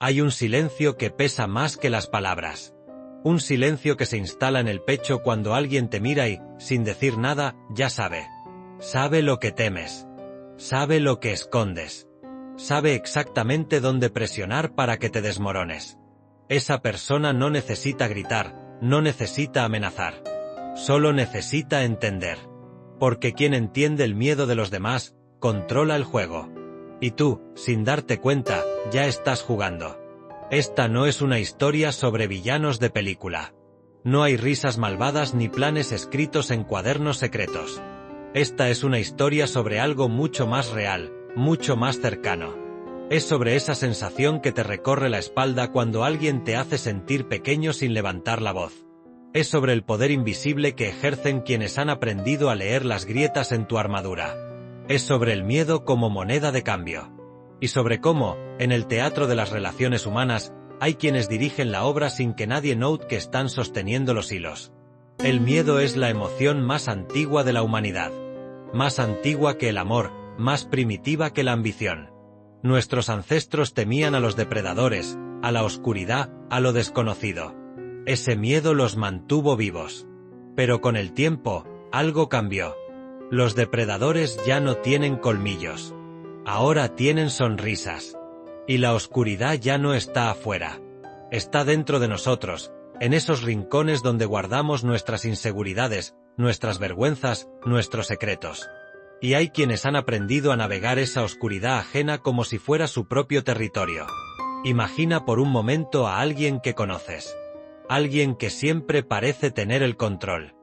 Hay un silencio que pesa más que las palabras. Un silencio que se instala en el pecho cuando alguien te mira y, sin decir nada, ya sabe. Sabe lo que temes. Sabe lo que escondes. Sabe exactamente dónde presionar para que te desmorones. Esa persona no necesita gritar, no necesita amenazar. Solo necesita entender. Porque quien entiende el miedo de los demás, controla el juego. Y tú, sin darte cuenta, ya estás jugando. Esta no es una historia sobre villanos de película. No hay risas malvadas ni planes escritos en cuadernos secretos. Esta es una historia sobre algo mucho más real, mucho más cercano. Es sobre esa sensación que te recorre la espalda cuando alguien te hace sentir pequeño sin levantar la voz. Es sobre el poder invisible que ejercen quienes han aprendido a leer las grietas en tu armadura. Es sobre el miedo como moneda de cambio. Y sobre cómo, en el teatro de las relaciones humanas, hay quienes dirigen la obra sin que nadie note que están sosteniendo los hilos. El miedo es la emoción más antigua de la humanidad. Más antigua que el amor, más primitiva que la ambición. Nuestros ancestros temían a los depredadores, a la oscuridad, a lo desconocido. Ese miedo los mantuvo vivos. Pero con el tiempo, algo cambió. Los depredadores ya no tienen colmillos. Ahora tienen sonrisas. Y la oscuridad ya no está afuera. Está dentro de nosotros, en esos rincones donde guardamos nuestras inseguridades, nuestras vergüenzas, nuestros secretos. Y hay quienes han aprendido a navegar esa oscuridad ajena como si fuera su propio territorio. Imagina por un momento a alguien que conoces. Alguien que siempre parece tener el control.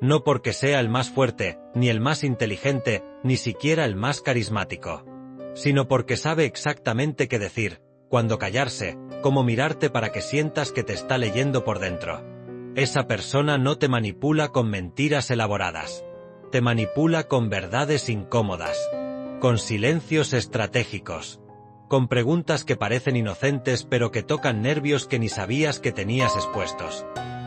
No porque sea el más fuerte, ni el más inteligente, ni siquiera el más carismático. Sino porque sabe exactamente qué decir, cuándo callarse, cómo mirarte para que sientas que te está leyendo por dentro. Esa persona no te manipula con mentiras elaboradas. Te manipula con verdades incómodas. Con silencios estratégicos. Con preguntas que parecen inocentes pero que tocan nervios que ni sabías que tenías expuestos.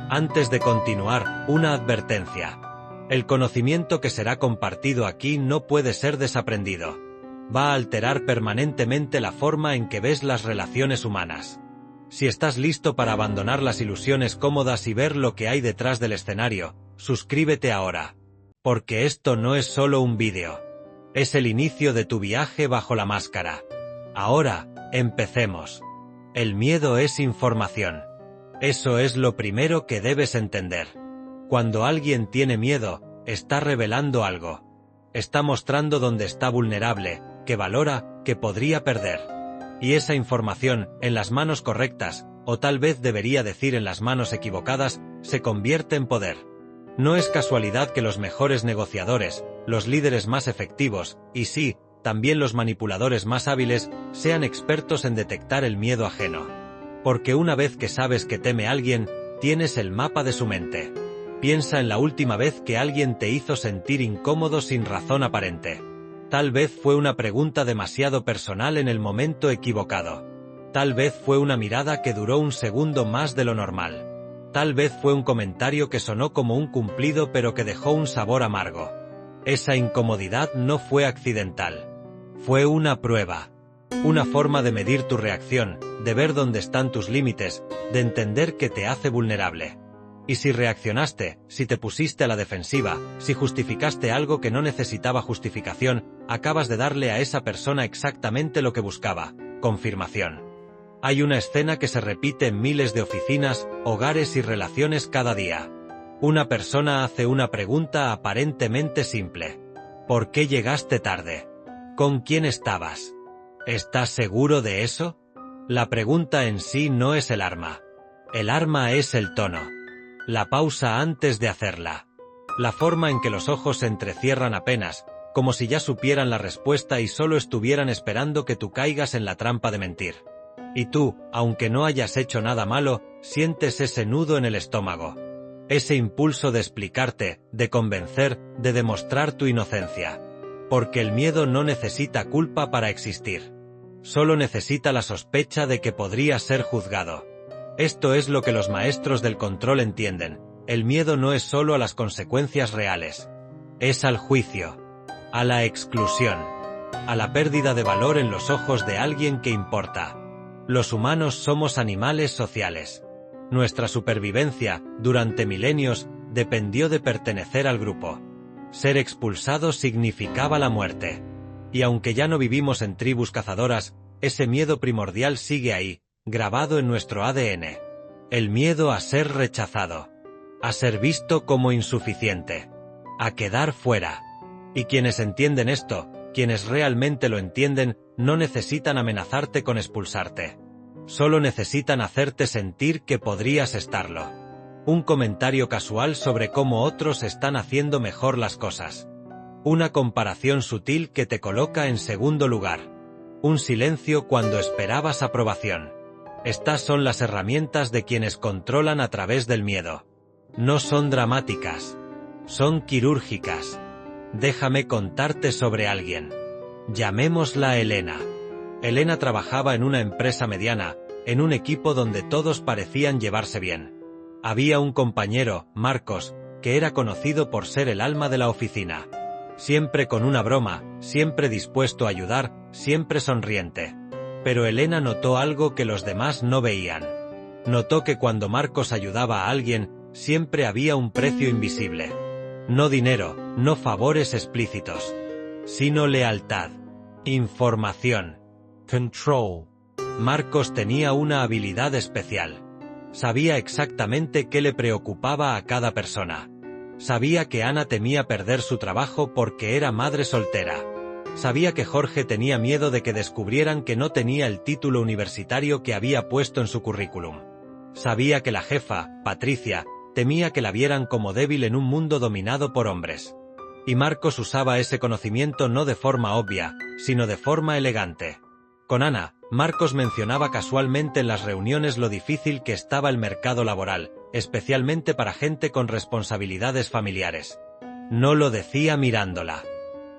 Antes de continuar, una advertencia. El conocimiento que será compartido aquí no puede ser desaprendido. Va a alterar permanentemente la forma en que ves las relaciones humanas. Si estás listo para abandonar las ilusiones cómodas y ver lo que hay detrás del escenario, suscríbete ahora. Porque esto no es solo un vídeo. Es el inicio de tu viaje bajo la máscara. Ahora, empecemos. El miedo es información. Eso es lo primero que debes entender. Cuando alguien tiene miedo, está revelando algo. Está mostrando dónde está vulnerable, que valora, que podría perder. Y esa información, en las manos correctas, o tal vez debería decir en las manos equivocadas, se convierte en poder. No es casualidad que los mejores negociadores, los líderes más efectivos, y sí, también los manipuladores más hábiles, sean expertos en detectar el miedo ajeno. Porque una vez que sabes que teme alguien, tienes el mapa de su mente. Piensa en la última vez que alguien te hizo sentir incómodo sin razón aparente. Tal vez fue una pregunta demasiado personal en el momento equivocado. Tal vez fue una mirada que duró un segundo más de lo normal. Tal vez fue un comentario que sonó como un cumplido pero que dejó un sabor amargo. Esa incomodidad no fue accidental. Fue una prueba. Una forma de medir tu reacción, de ver dónde están tus límites, de entender que te hace vulnerable. Y si reaccionaste, si te pusiste a la defensiva, si justificaste algo que no necesitaba justificación, acabas de darle a esa persona exactamente lo que buscaba: confirmación. Hay una escena que se repite en miles de oficinas, hogares y relaciones cada día. Una persona hace una pregunta aparentemente simple. ¿Por qué llegaste tarde? ¿Con quién estabas? ¿Estás seguro de eso? La pregunta en sí no es el arma. El arma es el tono. La pausa antes de hacerla. La forma en que los ojos se entrecierran apenas, como si ya supieran la respuesta y solo estuvieran esperando que tú caigas en la trampa de mentir. Y tú, aunque no hayas hecho nada malo, sientes ese nudo en el estómago. Ese impulso de explicarte, de convencer, de demostrar tu inocencia. Porque el miedo no necesita culpa para existir. Solo necesita la sospecha de que podría ser juzgado. Esto es lo que los maestros del control entienden. El miedo no es solo a las consecuencias reales. Es al juicio. A la exclusión. A la pérdida de valor en los ojos de alguien que importa. Los humanos somos animales sociales. Nuestra supervivencia, durante milenios, dependió de pertenecer al grupo. Ser expulsado significaba la muerte. Y aunque ya no vivimos en tribus cazadoras, ese miedo primordial sigue ahí, grabado en nuestro ADN. El miedo a ser rechazado. A ser visto como insuficiente. A quedar fuera. Y quienes entienden esto, quienes realmente lo entienden, no necesitan amenazarte con expulsarte. Solo necesitan hacerte sentir que podrías estarlo. Un comentario casual sobre cómo otros están haciendo mejor las cosas. Una comparación sutil que te coloca en segundo lugar. Un silencio cuando esperabas aprobación. Estas son las herramientas de quienes controlan a través del miedo. No son dramáticas. Son quirúrgicas. Déjame contarte sobre alguien. Llamémosla Elena. Elena trabajaba en una empresa mediana, en un equipo donde todos parecían llevarse bien. Había un compañero, Marcos, que era conocido por ser el alma de la oficina. Siempre con una broma, siempre dispuesto a ayudar, siempre sonriente. Pero Elena notó algo que los demás no veían. Notó que cuando Marcos ayudaba a alguien, siempre había un precio invisible. No dinero, no favores explícitos, sino lealtad, información, control. Marcos tenía una habilidad especial. Sabía exactamente qué le preocupaba a cada persona. Sabía que Ana temía perder su trabajo porque era madre soltera. Sabía que Jorge tenía miedo de que descubrieran que no tenía el título universitario que había puesto en su currículum. Sabía que la jefa, Patricia, temía que la vieran como débil en un mundo dominado por hombres. Y Marcos usaba ese conocimiento no de forma obvia, sino de forma elegante. Con Ana, Marcos mencionaba casualmente en las reuniones lo difícil que estaba el mercado laboral, especialmente para gente con responsabilidades familiares. No lo decía mirándola.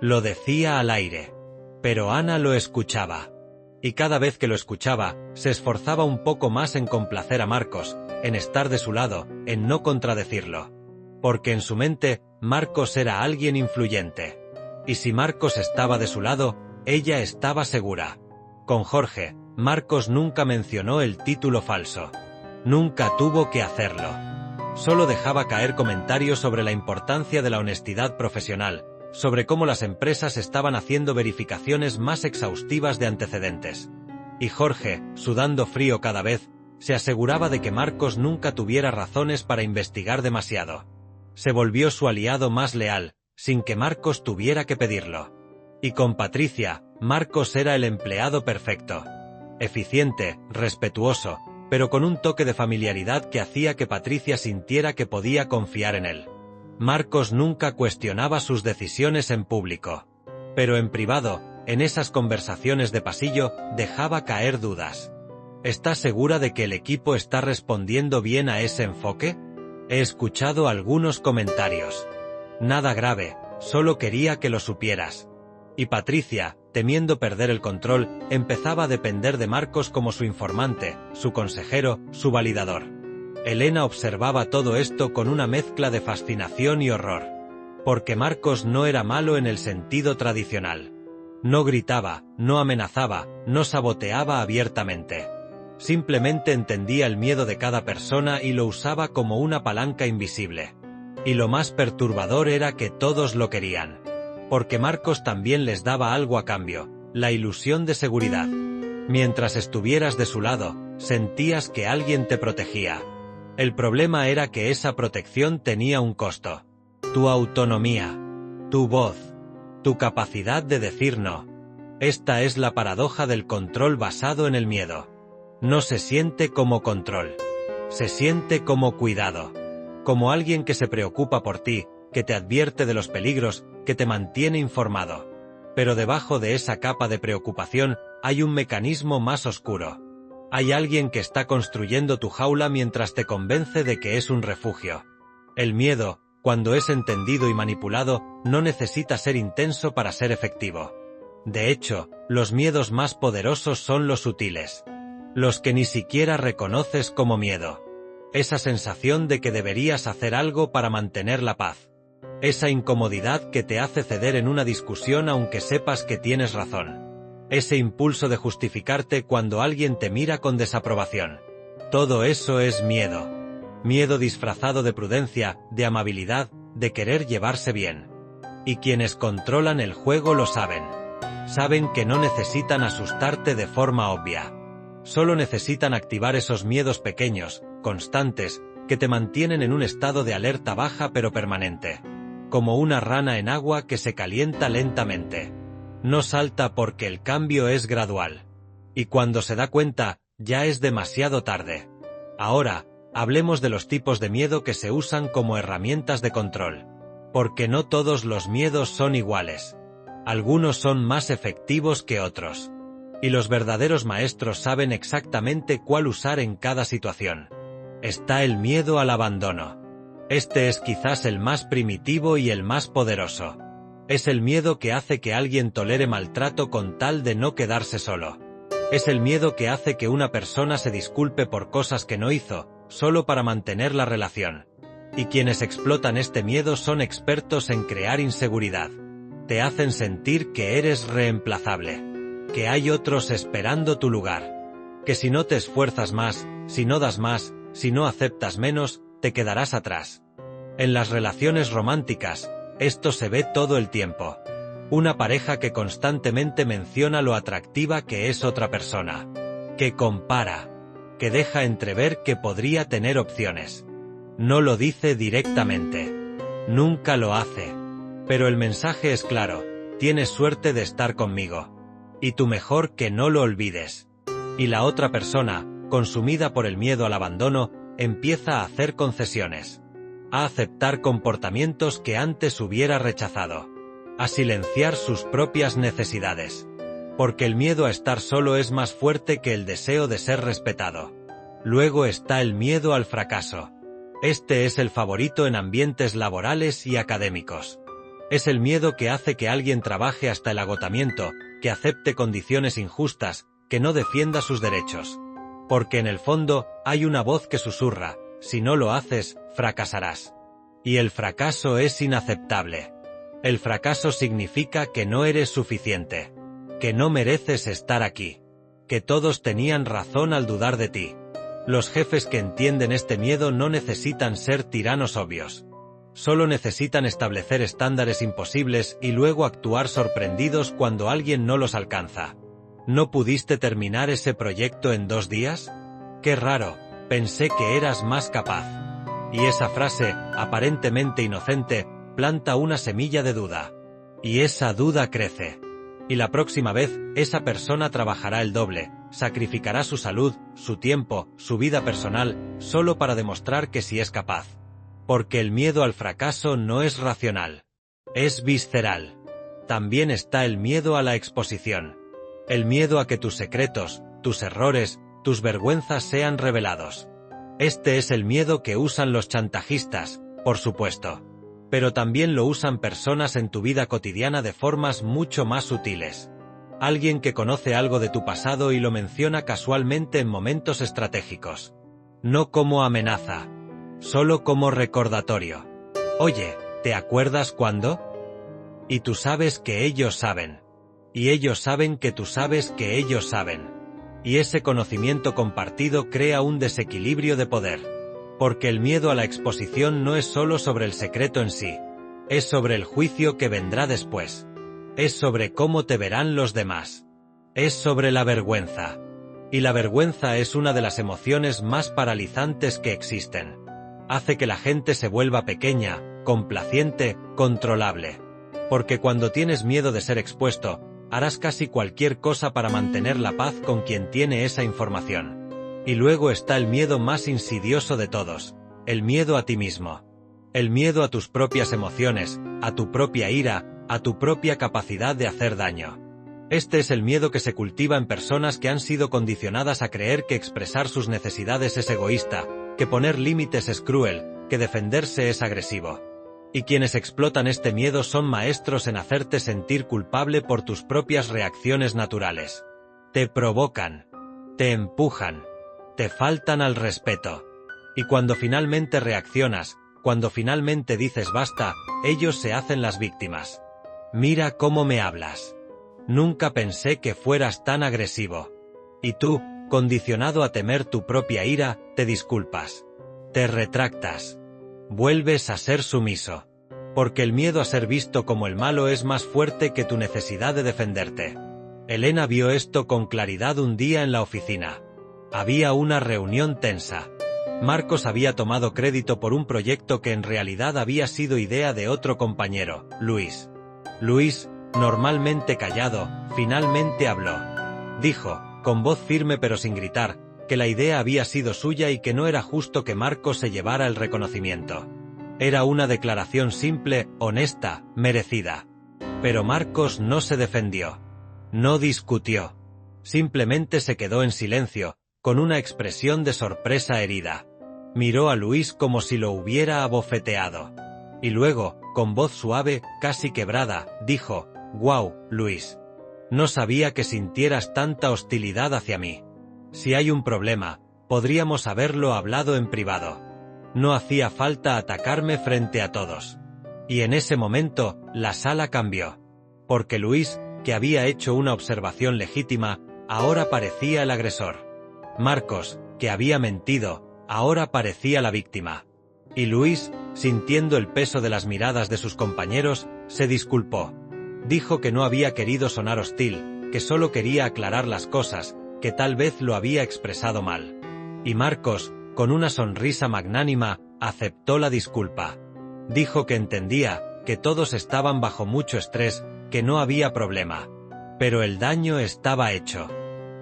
Lo decía al aire. Pero Ana lo escuchaba. Y cada vez que lo escuchaba, se esforzaba un poco más en complacer a Marcos, en estar de su lado, en no contradecirlo. Porque en su mente, Marcos era alguien influyente. Y si Marcos estaba de su lado, ella estaba segura. Con Jorge, Marcos nunca mencionó el título falso. Nunca tuvo que hacerlo. Solo dejaba caer comentarios sobre la importancia de la honestidad profesional, sobre cómo las empresas estaban haciendo verificaciones más exhaustivas de antecedentes. Y Jorge, sudando frío cada vez, se aseguraba de que Marcos nunca tuviera razones para investigar demasiado. Se volvió su aliado más leal, sin que Marcos tuviera que pedirlo. Y con Patricia, Marcos era el empleado perfecto. Eficiente, respetuoso, pero con un toque de familiaridad que hacía que Patricia sintiera que podía confiar en él. Marcos nunca cuestionaba sus decisiones en público. Pero en privado, en esas conversaciones de pasillo, dejaba caer dudas. ¿Estás segura de que el equipo está respondiendo bien a ese enfoque? He escuchado algunos comentarios. Nada grave, solo quería que lo supieras. Y Patricia, temiendo perder el control, empezaba a depender de Marcos como su informante, su consejero, su validador. Elena observaba todo esto con una mezcla de fascinación y horror. Porque Marcos no era malo en el sentido tradicional. No gritaba, no amenazaba, no saboteaba abiertamente. Simplemente entendía el miedo de cada persona y lo usaba como una palanca invisible. Y lo más perturbador era que todos lo querían. Porque Marcos también les daba algo a cambio, la ilusión de seguridad. Mientras estuvieras de su lado, sentías que alguien te protegía. El problema era que esa protección tenía un costo. Tu autonomía. Tu voz. Tu capacidad de decir no. Esta es la paradoja del control basado en el miedo. No se siente como control. Se siente como cuidado. Como alguien que se preocupa por ti, que te advierte de los peligros, que te mantiene informado. Pero debajo de esa capa de preocupación, hay un mecanismo más oscuro. Hay alguien que está construyendo tu jaula mientras te convence de que es un refugio. El miedo, cuando es entendido y manipulado, no necesita ser intenso para ser efectivo. De hecho, los miedos más poderosos son los sutiles. Los que ni siquiera reconoces como miedo. Esa sensación de que deberías hacer algo para mantener la paz. Esa incomodidad que te hace ceder en una discusión aunque sepas que tienes razón. ese impulso de justificarte cuando alguien te mira con desaprobación. Todo eso es miedo. Miedo disfrazado de prudencia, de amabilidad, de querer llevarse bien. Y quienes controlan el juego lo saben. Saben que no necesitan asustarte de forma obvia. Solo necesitan activar esos miedos pequeños, constantes, que te mantienen en un estado de alerta baja pero permanente. Como una rana en agua que se calienta lentamente. No salta porque el cambio es gradual. Y cuando se da cuenta, ya es demasiado tarde. Ahora, hablemos de los tipos de miedo que se usan como herramientas de control. Porque no todos los miedos son iguales. Algunos son más efectivos que otros. Y los verdaderos maestros saben exactamente cuál usar en cada situación. Está el miedo al abandono. Este es quizás el más primitivo y el más poderoso. Es el miedo que hace que alguien tolere maltrato con tal de no quedarse solo. Es el miedo que hace que una persona se disculpe por cosas que no hizo, solo para mantener la relación. Y quienes explotan este miedo son expertos en crear inseguridad. Te hacen sentir que eres reemplazable. Que hay otros esperando tu lugar. Que si no te esfuerzas más, si no das más, si no aceptas menos, te quedarás atrás. En las relaciones románticas, esto se ve todo el tiempo. Una pareja que constantemente menciona lo atractiva que es otra persona. Que compara. Que deja entrever que podría tener opciones. No lo dice directamente. Nunca lo hace. Pero el mensaje es claro, tienes suerte de estar conmigo. Y tú mejor que no lo olvides. Y la otra persona, consumida por el miedo al abandono, empieza a hacer concesiones. A aceptar comportamientos que antes hubiera rechazado. A silenciar sus propias necesidades. Porque el miedo a estar solo es más fuerte que el deseo de ser respetado. Luego está el miedo al fracaso. Este es el favorito en ambientes laborales y académicos. Es el miedo que hace que alguien trabaje hasta el agotamiento, que acepte condiciones injustas, que no defienda sus derechos. Porque en el fondo, hay una voz que susurra, si no lo haces, fracasarás. Y el fracaso es inaceptable. El fracaso significa que no eres suficiente. Que no mereces estar aquí. Que todos tenían razón al dudar de ti. Los jefes que entienden este miedo no necesitan ser tiranos obvios. Solo necesitan establecer estándares imposibles y luego actuar sorprendidos cuando alguien no los alcanza. ¿No pudiste terminar ese proyecto en 2 días? ¡Qué raro! Pensé que eras más capaz. Y esa frase, aparentemente inocente, planta una semilla de duda. Y esa duda crece. Y la próxima vez, esa persona trabajará el doble, sacrificará su salud, su tiempo, su vida personal, solo para demostrar que sí es capaz. Porque el miedo al fracaso no es racional. Es visceral. También está el miedo a la exposición. El miedo a que tus secretos, tus errores, tus vergüenzas sean revelados. Este es el miedo que usan los chantajistas, por supuesto. Pero también lo usan personas en tu vida cotidiana de formas mucho más sutiles. Alguien que conoce algo de tu pasado y lo menciona casualmente en momentos estratégicos. No como amenaza. Solo como recordatorio. Oye, ¿te acuerdas cuándo? Y tú sabes que ellos saben. Y ellos saben que tú sabes que ellos saben. Y ese conocimiento compartido crea un desequilibrio de poder. Porque el miedo a la exposición no es solo sobre el secreto en sí. Es sobre el juicio que vendrá después. Es sobre cómo te verán los demás. Es sobre la vergüenza. Y la vergüenza es una de las emociones más paralizantes que existen. Hace que la gente se vuelva pequeña, complaciente, controlable. Porque cuando tienes miedo de ser expuesto, harás casi cualquier cosa para mantener la paz con quien tiene esa información. Y luego está el miedo más insidioso de todos, el miedo a ti mismo. El miedo a tus propias emociones, a tu propia ira, a tu propia capacidad de hacer daño. Este es el miedo que se cultiva en personas que han sido condicionadas a creer que expresar sus necesidades es egoísta, que poner límites es cruel, que defenderse es agresivo. Y quienes explotan este miedo son maestros en hacerte sentir culpable por tus propias reacciones naturales. Te provocan. Te empujan. Te faltan al respeto. Y cuando finalmente reaccionas, cuando finalmente dices basta, ellos se hacen las víctimas. Mira cómo me hablas. Nunca pensé que fueras tan agresivo. Y tú, condicionado a temer tu propia ira, te disculpas. Te retractas. Vuelves a ser sumiso. Porque el miedo a ser visto como el malo es más fuerte que tu necesidad de defenderte. Elena vio esto con claridad un día en la oficina. Había una reunión tensa. Marcos había tomado crédito por un proyecto que en realidad había sido idea de otro compañero, Luis. Luis, normalmente callado, finalmente habló. Dijo, con voz firme pero sin gritar, que la idea había sido suya y que no era justo que Marcos se llevara el reconocimiento. Era una declaración simple, honesta, merecida. Pero Marcos no se defendió. No discutió. Simplemente se quedó en silencio, con una expresión de sorpresa herida. Miró a Luis como si lo hubiera abofeteado. Y luego, con voz suave, casi quebrada, dijo, «Guau, Luis. No sabía que sintieras tanta hostilidad hacia mí. Si hay un problema, podríamos haberlo hablado en privado. No hacía falta atacarme frente a todos». Y en ese momento, la sala cambió. Porque Luis, que había hecho una observación legítima, ahora parecía el agresor. Marcos, que había mentido, ahora parecía la víctima. Y Luis, sintiendo el peso de las miradas de sus compañeros, se disculpó. Dijo que no había querido sonar hostil, que solo quería aclarar las cosas, que tal vez lo había expresado mal. Y Marcos, con una sonrisa magnánima, aceptó la disculpa. Dijo que entendía, que todos estaban bajo mucho estrés, que no había problema. Pero el daño estaba hecho.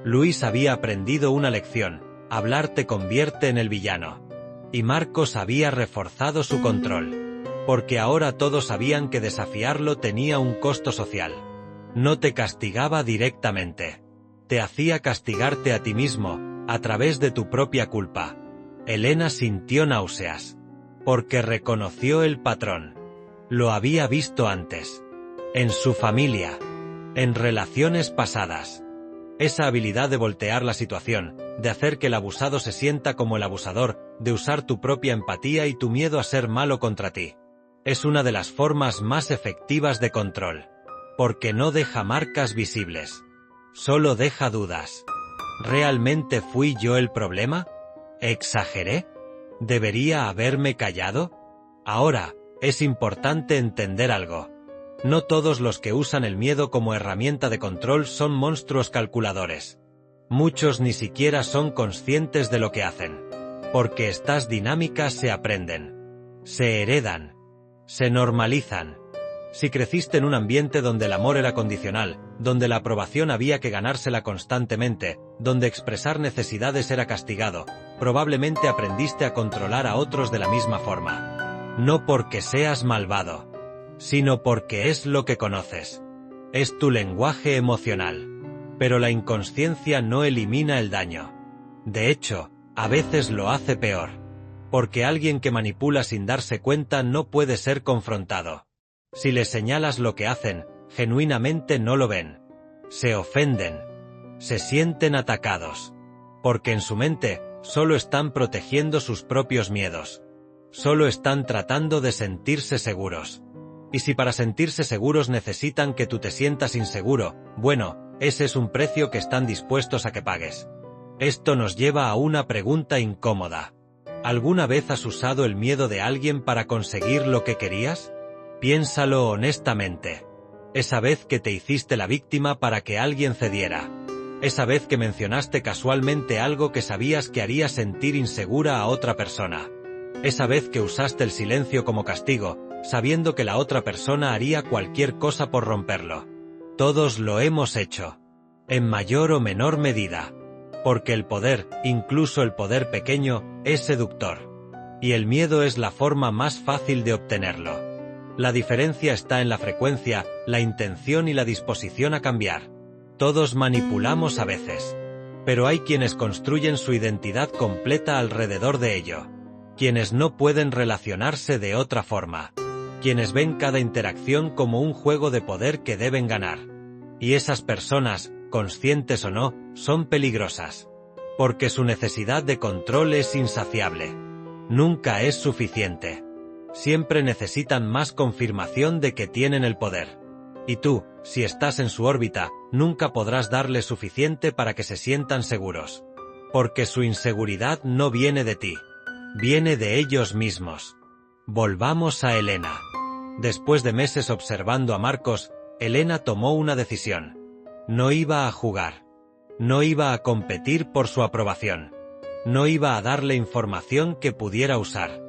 Luis había aprendido una lección: hablar te convierte en el villano. Y Marcos había reforzado su control. Porque ahora todos sabían que desafiarlo tenía un costo social. No te castigaba directamente. Te hacía castigarte a ti mismo, a través de tu propia culpa. Elena sintió náuseas. Porque reconoció el patrón. Lo había visto antes. En su familia. En relaciones pasadas. Esa habilidad de voltear la situación, de hacer que el abusado se sienta como el abusador, de usar tu propia empatía y tu miedo a ser malo contra ti. Es una de las formas más efectivas de control. Porque no deja marcas visibles. Solo deja dudas. ¿Realmente fui yo el problema? ¿Exageré? ¿Debería haberme callado? Ahora, es importante entender algo. No todos los que usan el miedo como herramienta de control son monstruos calculadores. Muchos ni siquiera son conscientes de lo que hacen. Porque estas dinámicas se aprenden. Se heredan. Se normalizan. Si creciste en un ambiente donde el amor era condicional, donde la aprobación había que ganársela constantemente, donde expresar necesidades era castigado, probablemente aprendiste a controlar a otros de la misma forma. No porque seas malvado, sino porque es lo que conoces. Es tu lenguaje emocional. Pero la inconsciencia no elimina el daño. De hecho, a veces lo hace peor. Porque alguien que manipula sin darse cuenta no puede ser confrontado. Si les señalas lo que hacen, genuinamente no lo ven. Se ofenden. Se sienten atacados. Porque en su mente, solo están protegiendo sus propios miedos. Solo están tratando de sentirse seguros. Y si para sentirse seguros necesitan que tú te sientas inseguro, bueno, ese es un precio que están dispuestos a que pagues. Esto nos lleva a una pregunta incómoda. ¿Alguna vez has usado el miedo de alguien para conseguir lo que querías? Piénsalo honestamente. Esa vez que te hiciste la víctima para que alguien cediera. Esa vez que mencionaste casualmente algo que sabías que haría sentir insegura a otra persona. Esa vez que usaste el silencio como castigo, sabiendo que la otra persona haría cualquier cosa por romperlo. Todos lo hemos hecho. En mayor o menor medida. Porque el poder, incluso el poder pequeño, es seductor. Y el miedo es la forma más fácil de obtenerlo. La diferencia está en la frecuencia, la intención y la disposición a cambiar. Todos manipulamos a veces. Pero hay quienes construyen su identidad completa alrededor de ello. Quienes no pueden relacionarse de otra forma. Quienes ven cada interacción como un juego de poder que deben ganar. Y esas personas, conscientes o no, son peligrosas. Porque su necesidad de control es insaciable. Nunca es suficiente. Siempre necesitan más confirmación de que tienen el poder. Y tú, Si estás en su órbita, nunca podrás darles suficiente para que se sientan seguros. Porque su inseguridad no viene de ti. Viene de ellos mismos. Volvamos a Elena. Después de meses observando a Marcos, Elena tomó una decisión. No iba a jugar. No iba a competir por su aprobación. No iba a darle información que pudiera usar.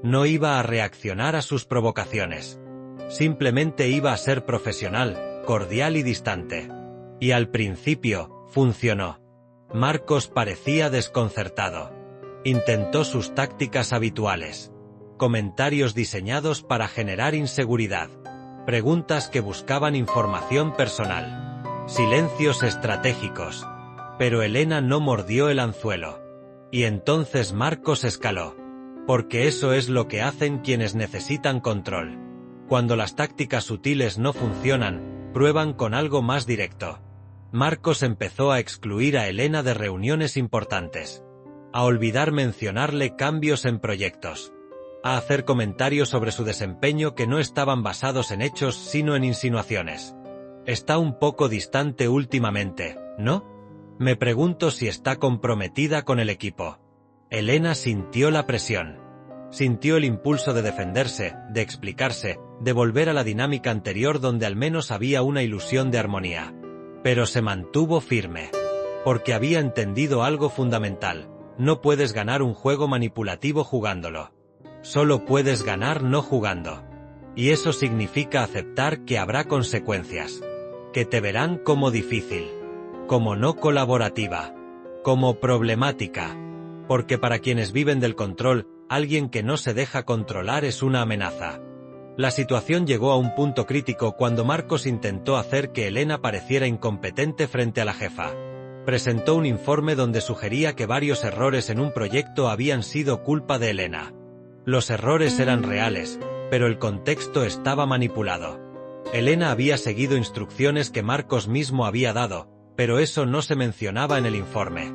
No iba a reaccionar a sus provocaciones. Simplemente iba a ser profesional, cordial y distante. Y al principio, funcionó. Marcos parecía desconcertado. Intentó sus tácticas habituales. Comentarios diseñados para generar inseguridad. Preguntas que buscaban información personal. Silencios estratégicos. Pero Elena no mordió el anzuelo. Y entonces Marcos escaló. Porque eso es lo que hacen quienes necesitan control. Cuando las tácticas sutiles no funcionan, prueban con algo más directo. Marcos empezó a excluir a Elena de reuniones importantes. A olvidar mencionarle cambios en proyectos. A hacer comentarios sobre su desempeño que no estaban basados en hechos sino en insinuaciones. Está un poco distante últimamente, ¿no? Me pregunto si está comprometida con el equipo. Elena sintió la presión. Sintió el impulso de defenderse, de explicarse, de volver a la dinámica anterior donde al menos había una ilusión de armonía. Pero se mantuvo firme. Porque había entendido algo fundamental. No puedes ganar un juego manipulativo jugándolo. Solo puedes ganar no jugando. Y eso significa aceptar que habrá consecuencias. Que te verán como difícil. Como no colaborativa. Como problemática. Porque para quienes viven del control, alguien que no se deja controlar es una amenaza. La situación llegó a un punto crítico cuando Marcos intentó hacer que Elena pareciera incompetente frente a la jefa. Presentó un informe donde sugería que varios errores en un proyecto habían sido culpa de Elena. Los errores eran reales, pero el contexto estaba manipulado. Elena había seguido instrucciones que Marcos mismo había dado, pero eso no se mencionaba en el informe.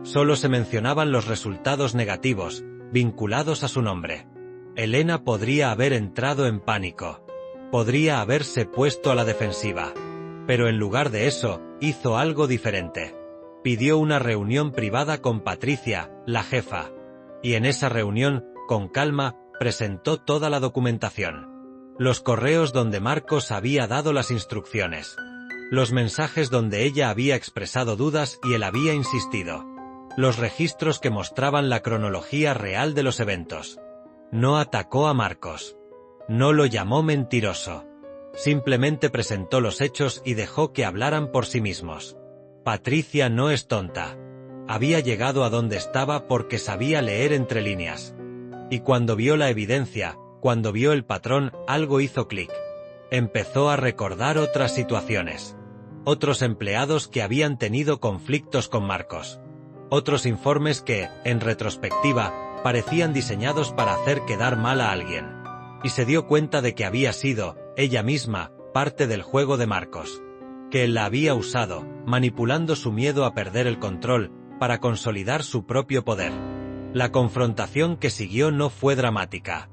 Solo se mencionaban los resultados negativos, vinculados a su nombre. Elena podría haber entrado en pánico. Podría haberse puesto a la defensiva. Pero en lugar de eso, hizo algo diferente. Pidió una reunión privada con Patricia, la jefa. Y en esa reunión, con calma, presentó toda la documentación. Los correos donde Marcos había dado las instrucciones. Los mensajes donde ella había expresado dudas y él había insistido. Los registros que mostraban la cronología real de los eventos. No atacó a Marcos. No lo llamó mentiroso. Simplemente presentó los hechos y dejó que hablaran por sí mismos. Patricia no es tonta. Había llegado a donde estaba porque sabía leer entre líneas. Y cuando vio la evidencia, cuando vio el patrón, algo hizo clic. Empezó a recordar otras situaciones. Otros empleados que habían tenido conflictos con Marcos. Otros informes que, en retrospectiva, parecían diseñados para hacer quedar mal a alguien. Y se dio cuenta de que había sido, ella misma, parte del juego de Marcos. Que él la había usado, manipulando su miedo a perder el control, para consolidar su propio poder. La confrontación que siguió no fue dramática.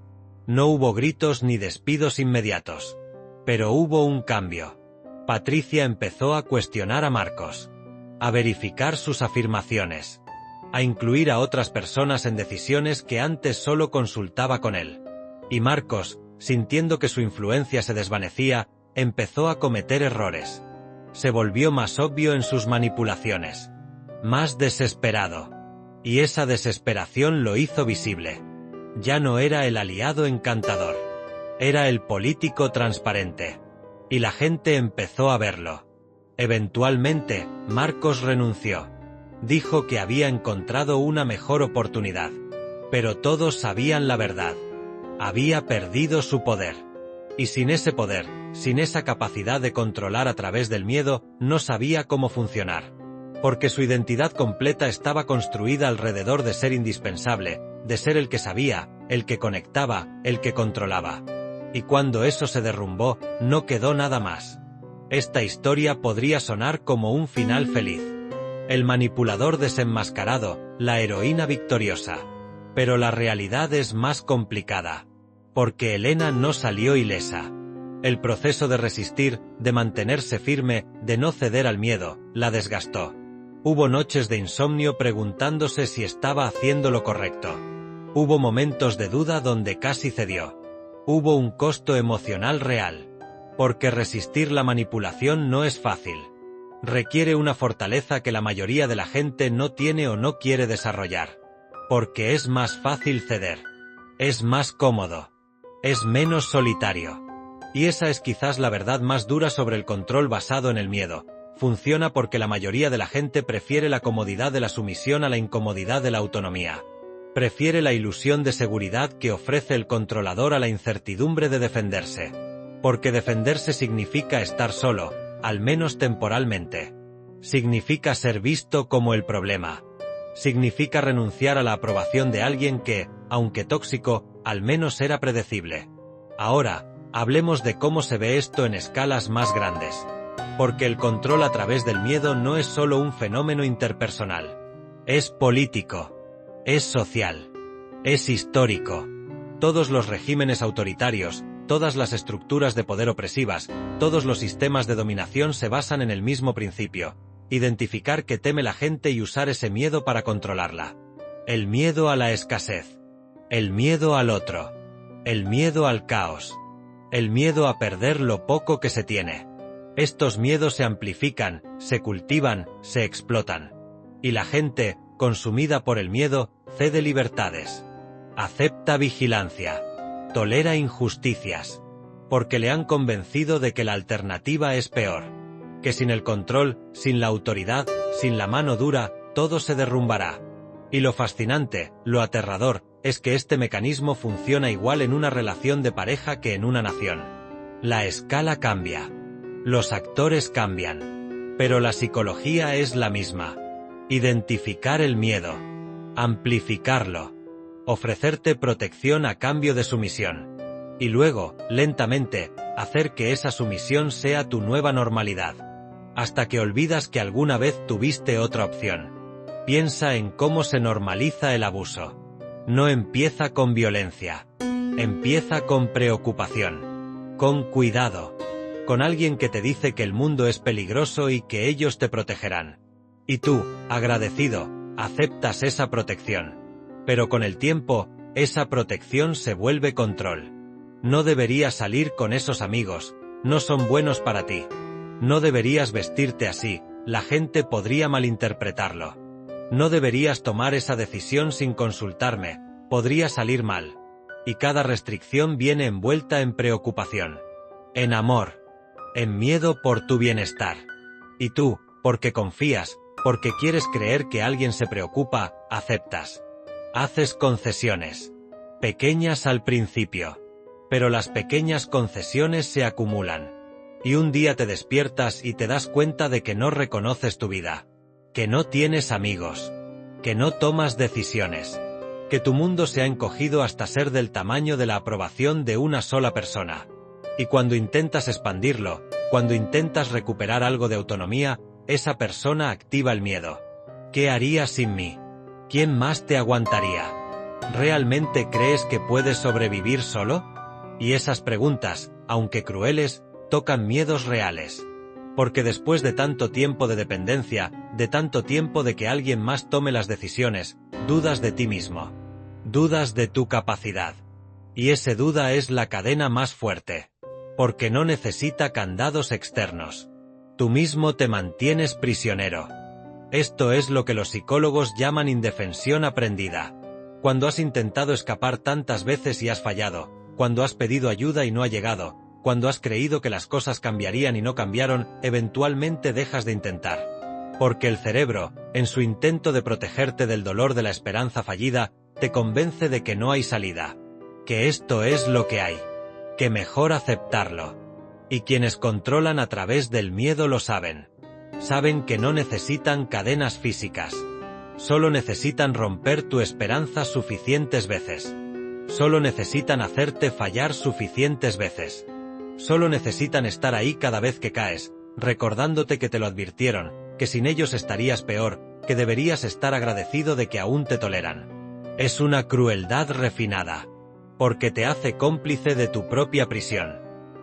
No hubo gritos ni despidos inmediatos. Pero hubo un cambio. Patricia empezó a cuestionar a Marcos. A verificar sus afirmaciones. A incluir a otras personas en decisiones que antes solo consultaba con él. Y Marcos, sintiendo que su influencia se desvanecía, empezó a cometer errores. Se volvió más obvio en sus manipulaciones. Más desesperado. Y esa desesperación lo hizo visible. Ya no era el aliado encantador. Era el político transparente. Y la gente empezó a verlo. Eventualmente, Marcos renunció. Dijo que había encontrado una mejor oportunidad. Pero todos sabían la verdad. Había perdido su poder. Y sin ese poder, sin esa capacidad de controlar a través del miedo, no sabía cómo funcionar. Porque su identidad completa estaba construida alrededor de ser indispensable, de ser el que sabía, el que conectaba, el que controlaba. Y cuando eso se derrumbó, no quedó nada más. Esta historia podría sonar como un final feliz. El manipulador desenmascarado, la heroína victoriosa. Pero la realidad es más complicada. Porque Elena no salió ilesa. El proceso de resistir, de mantenerse firme, de no ceder al miedo, la desgastó. Hubo noches de insomnio preguntándose si estaba haciendo lo correcto. Hubo momentos de duda donde casi cedió. Hubo un costo emocional real. Porque resistir la manipulación no es fácil. Requiere una fortaleza que la mayoría de la gente no tiene o no quiere desarrollar. Porque es más fácil ceder. Es más cómodo. Es menos solitario. Y esa es quizás la verdad más dura sobre el control basado en el miedo. Funciona porque la mayoría de la gente prefiere la comodidad de la sumisión a la incomodidad de la autonomía. Prefiere la ilusión de seguridad que ofrece el controlador a la incertidumbre de defenderse. Porque defenderse significa estar solo, al menos temporalmente. Significa ser visto como el problema. Significa renunciar a la aprobación de alguien que, aunque tóxico, al menos era predecible. Ahora, hablemos de cómo se ve esto en escalas más grandes. Porque el control a través del miedo no es solo un fenómeno interpersonal. Es político. Es social. Es histórico. Todos los regímenes autoritarios, todas las estructuras de poder opresivas, todos los sistemas de dominación se basan en el mismo principio: identificar qué teme la gente y usar ese miedo para controlarla. El miedo a la escasez. El miedo al otro. El miedo al caos. El miedo a perder lo poco que se tiene. Estos miedos se amplifican, se cultivan, se explotan. Y la gente, consumida por el miedo, cede libertades. Acepta vigilancia. Tolera injusticias. Porque le han convencido de que la alternativa es peor. Que sin el control, sin la autoridad, sin la mano dura, todo se derrumbará. Y lo fascinante, lo aterrador, es que este mecanismo funciona igual en una relación de pareja que en una nación. La escala cambia. Los actores cambian. Pero la psicología es la misma. Identificar el miedo. Amplificarlo. Ofrecerte protección a cambio de sumisión. Y luego, lentamente, hacer que esa sumisión sea tu nueva normalidad. Hasta que olvidas que alguna vez tuviste otra opción. Piensa en cómo se normaliza el abuso. No empieza con violencia. Empieza con preocupación. Con cuidado. Con alguien que te dice que el mundo es peligroso y que ellos te protegerán. Y tú, agradecido, aceptas esa protección. Pero con el tiempo, esa protección se vuelve control. No deberías salir con esos amigos, no son buenos para ti. No deberías vestirte así, la gente podría malinterpretarlo. No deberías tomar esa decisión sin consultarme, podría salir mal. Y cada restricción viene envuelta en preocupación. En amor. En miedo por tu bienestar. Y tú, porque confías, porque quieres creer que alguien se preocupa, aceptas. Haces concesiones. Pequeñas al principio. Pero las pequeñas concesiones se acumulan. Y un día te despiertas y te das cuenta de que no reconoces tu vida. Que no tienes amigos. Que no tomas decisiones. Que tu mundo se ha encogido hasta ser del tamaño de la aprobación de una sola persona. Y cuando intentas expandirlo, cuando intentas recuperar algo de autonomía, esa persona activa el miedo. ¿Qué harías sin mí? ¿Quién más te aguantaría? ¿Realmente crees que puedes sobrevivir solo? Y esas preguntas, aunque crueles, tocan miedos reales. Porque después de tanto tiempo de dependencia, de tanto tiempo de que alguien más tome las decisiones, dudas de ti mismo. Dudas de tu capacidad. Y esa duda es la cadena más fuerte. Porque no necesita candados externos. Tú mismo te mantienes prisionero. Esto es lo que los psicólogos llaman indefensión aprendida. Cuando has intentado escapar tantas veces y has fallado, cuando has pedido ayuda y no ha llegado, cuando has creído que las cosas cambiarían y no cambiaron, eventualmente dejas de intentar. Porque el cerebro, en su intento de protegerte del dolor de la esperanza fallida, te convence de que no hay salida. Que esto es lo que hay. Que mejor aceptarlo. Y quienes controlan a través del miedo lo saben. Saben que no necesitan cadenas físicas. Solo necesitan romper tu esperanza suficientes veces. Solo necesitan hacerte fallar suficientes veces. Solo necesitan estar ahí cada vez que caes, recordándote que te lo advirtieron, que sin ellos estarías peor, que deberías estar agradecido de que aún te toleran. Es una crueldad refinada. Porque te hace cómplice de tu propia prisión.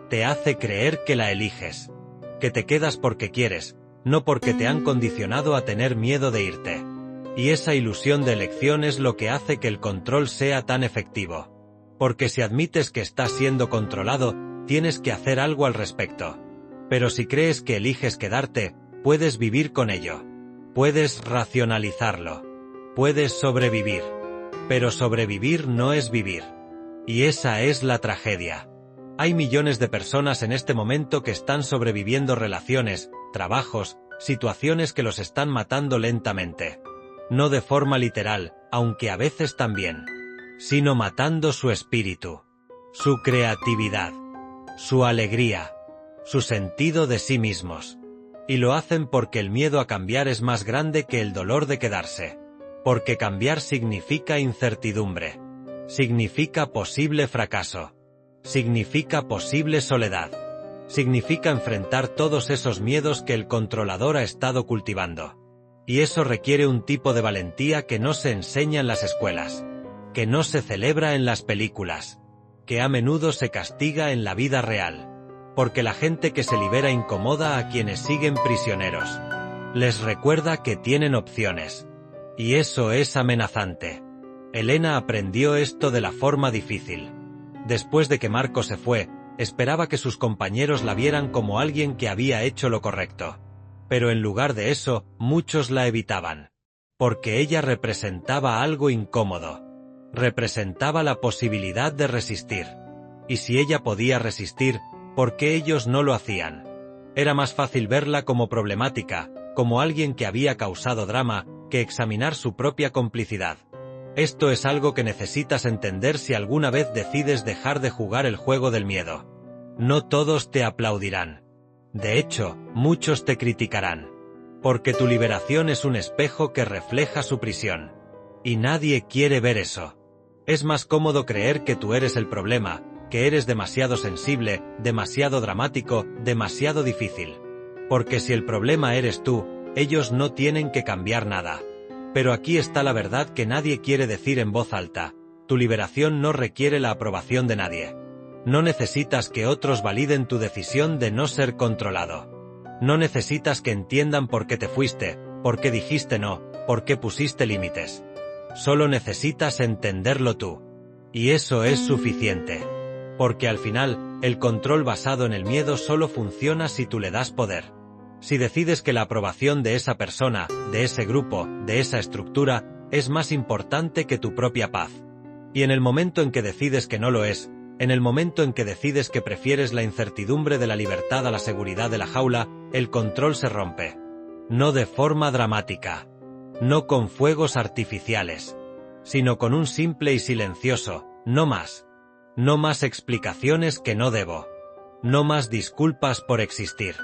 te hace creer que la eliges, que te quedas porque quieres, no porque te han condicionado a tener miedo de irte. Y esa ilusión de elección es lo que hace que el control sea tan efectivo. Porque si admites que estás siendo controlado, tienes que hacer algo al respecto. Pero si crees que eliges quedarte, puedes vivir con ello. Puedes racionalizarlo. Puedes sobrevivir. Pero sobrevivir no es vivir. Y esa es la tragedia. Hay millones de personas en este momento que están sobreviviendo relaciones, trabajos, situaciones que los están matando lentamente. No de forma literal, aunque a veces también. Sino matando su espíritu, su creatividad, su alegría, su sentido de sí mismos. Y lo hacen porque el miedo a cambiar es más grande que el dolor de quedarse. Porque cambiar significa incertidumbre. Significa posible fracaso. Significa posible soledad. Significa enfrentar todos esos miedos que el controlador ha estado cultivando. Y eso requiere un tipo de valentía que no se enseña en las escuelas, que no se celebra en las películas, que a menudo se castiga en la vida real. Porque la gente que se libera incomoda a quienes siguen prisioneros. Les recuerda que tienen opciones. Y eso es amenazante. Elena aprendió esto de la forma difícil. Después de que Marco se fue, esperaba que sus compañeros la vieran como alguien que había hecho lo correcto. Pero en lugar de eso, muchos la evitaban. Porque ella representaba algo incómodo. Representaba la posibilidad de resistir. Y si ella podía resistir, ¿por qué ellos no lo hacían? Era más fácil verla como problemática, como alguien que había causado drama, que examinar su propia complicidad. Esto es algo que necesitas entender si alguna vez decides dejar de jugar el juego del miedo. No todos te aplaudirán. De hecho, muchos te criticarán. Porque tu liberación es un espejo que refleja su prisión. Y nadie quiere ver eso. Es más cómodo creer que tú eres el problema, que eres demasiado sensible, demasiado dramático, demasiado difícil. Porque si el problema eres tú, ellos no tienen que cambiar nada. Pero aquí está la verdad que nadie quiere decir en voz alta. Tu liberación no requiere la aprobación de nadie. No necesitas que otros validen tu decisión de no ser controlado. No necesitas que entiendan por qué te fuiste, por qué dijiste no, por qué pusiste límites. Solo necesitas entenderlo tú. Y eso es suficiente. Porque al final, el control basado en el miedo solo funciona si tú le das poder. Si decides que la aprobación de esa persona, de ese grupo, de esa estructura, es más importante que tu propia paz. Y en el momento en que decides que no lo es, en el momento en que decides que prefieres la incertidumbre de la libertad a la seguridad de la jaula, el control se rompe. No de forma dramática. No con fuegos artificiales. Sino con un simple y silencioso, no más. No más explicaciones que no debo. No más disculpas por existir.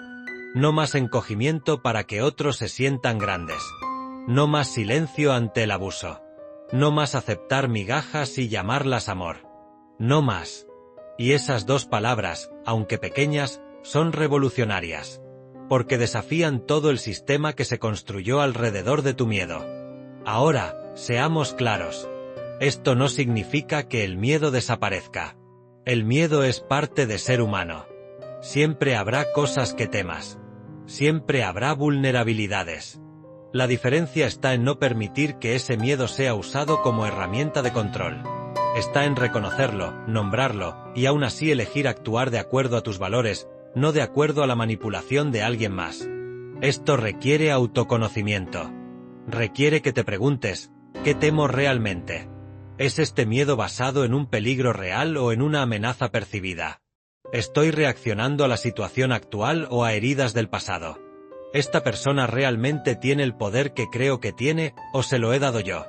No más encogimiento para que otros se sientan grandes. No más silencio ante el abuso. No más aceptar migajas y llamarlas amor. No más. Y esas dos palabras, aunque pequeñas, son revolucionarias. Porque desafían todo el sistema que se construyó alrededor de tu miedo. Ahora, seamos claros. Esto no significa que el miedo desaparezca. El miedo es parte de ser humano. Siempre habrá cosas que temas. Siempre habrá vulnerabilidades. La diferencia está en no permitir que ese miedo sea usado como herramienta de control. Está en reconocerlo, nombrarlo, y aún así elegir actuar de acuerdo a tus valores, no de acuerdo a la manipulación de alguien más. Esto requiere autoconocimiento. Requiere que te preguntes, ¿qué temo realmente? ¿Es este miedo basado en un peligro real o en una amenaza percibida? ¿Estoy reaccionando a la situación actual o a heridas del pasado? ¿Esta persona realmente tiene el poder que creo que tiene, o se lo he dado yo?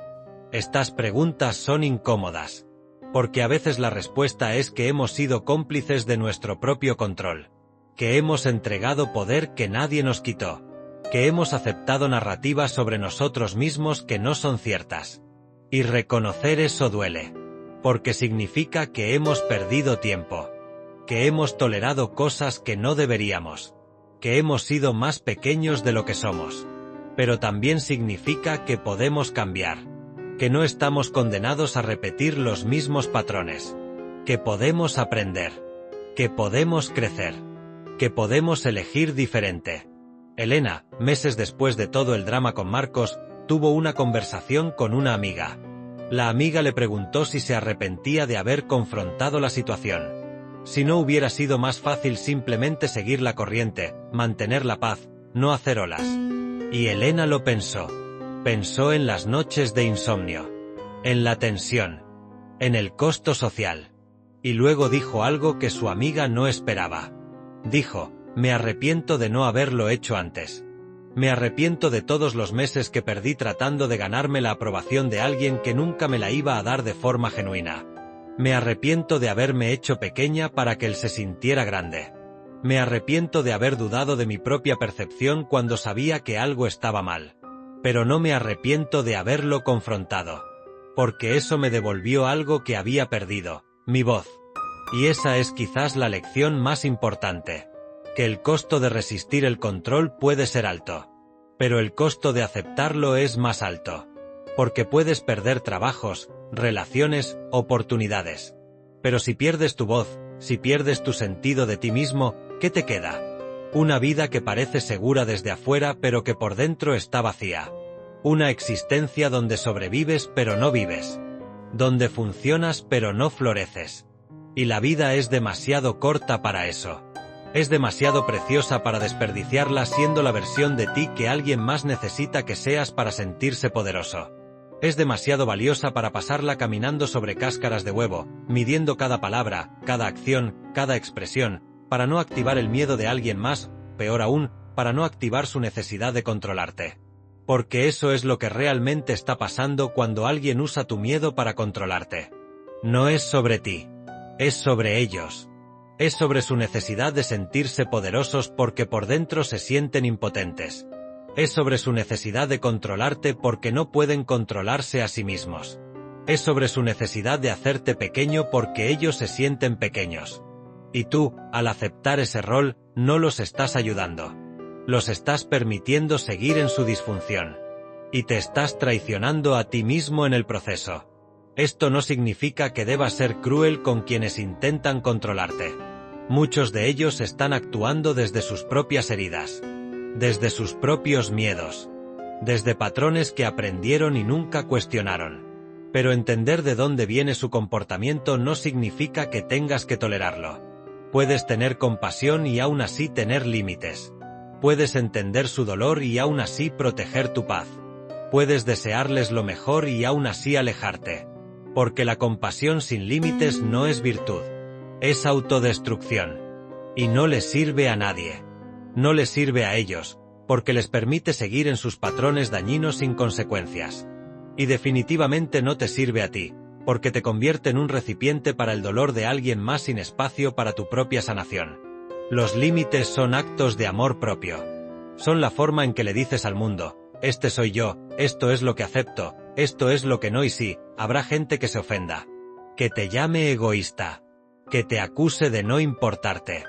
Estas preguntas son incómodas. Porque a veces la respuesta es que hemos sido cómplices de nuestro propio control. Que hemos entregado poder que nadie nos quitó. Que hemos aceptado narrativas sobre nosotros mismos que no son ciertas. Y reconocer eso duele. Porque significa que hemos perdido tiempo. Que hemos tolerado cosas que no deberíamos. Que hemos sido más pequeños de lo que somos. Pero también significa que podemos cambiar. Que no estamos condenados a repetir los mismos patrones. Que podemos aprender. Que podemos crecer. Que podemos elegir diferente. Elena, meses después de todo el drama con Marcos, tuvo una conversación con una amiga. La amiga le preguntó si se arrepentía de haber confrontado la situación. Si no hubiera sido más fácil simplemente seguir la corriente, mantener la paz, no hacer olas. Y Elena lo pensó. Pensó en las noches de insomnio. En la tensión. En el costo social. Y luego dijo algo que su amiga no esperaba. Dijo: me arrepiento de no haberlo hecho antes. Me arrepiento de todos los meses que perdí tratando de ganarme la aprobación de alguien que nunca me la iba a dar de forma genuina. Me arrepiento de haberme hecho pequeña para que él se sintiera grande. Me arrepiento de haber dudado de mi propia percepción cuando sabía que algo estaba mal. Pero no me arrepiento de haberlo confrontado. Porque eso me devolvió algo que había perdido, mi voz. Y esa es quizás la lección más importante. Que el costo de resistir el control puede ser alto. Pero el costo de aceptarlo es más alto. Porque puedes perder trabajos, relaciones, oportunidades. Pero si pierdes tu voz, si pierdes tu sentido de ti mismo, ¿qué te queda? Una vida que parece segura desde afuera pero que por dentro está vacía. Una existencia donde sobrevives pero no vives. Donde funcionas pero no floreces. Y la vida es demasiado corta para eso. Es demasiado preciosa para desperdiciarla siendo la versión de ti que alguien más necesita que seas para sentirse poderoso. Es demasiado valiosa para pasarla caminando sobre cáscaras de huevo, midiendo cada palabra, cada acción, cada expresión, para no activar el miedo de alguien más, peor aún, para no activar su necesidad de controlarte. Porque eso es lo que realmente está pasando cuando alguien usa tu miedo para controlarte. No es sobre ti. Es sobre ellos. Es sobre su necesidad de sentirse poderosos porque por dentro se sienten impotentes. Es sobre su necesidad de controlarte porque no pueden controlarse a sí mismos. Es sobre su necesidad de hacerte pequeño porque ellos se sienten pequeños. Y tú, al aceptar ese rol, no los estás ayudando. Los estás permitiendo seguir en su disfunción. Y te estás traicionando a ti mismo en el proceso. Esto no significa que debas ser cruel con quienes intentan controlarte. Muchos de ellos están actuando desde sus propias heridas. Desde sus propios miedos. Desde patrones que aprendieron y nunca cuestionaron. Pero entender de dónde viene su comportamiento no significa que tengas que tolerarlo. Puedes tener compasión y aún así tener límites. Puedes entender su dolor y aún así proteger tu paz. Puedes desearles lo mejor y aún así alejarte. Porque la compasión sin límites no es virtud. Es autodestrucción. Y no les sirve a nadie. No les sirve a ellos, porque les permite seguir en sus patrones dañinos sin consecuencias. Y definitivamente no te sirve a ti, porque te convierte en un recipiente para el dolor de alguien más sin espacio para tu propia sanación. Los límites son actos de amor propio. Son la forma en que le dices al mundo: este soy yo, esto es lo que acepto, esto es lo que no, y sí, habrá gente que se ofenda. Que te llame egoísta. Que te acuse de no importarte.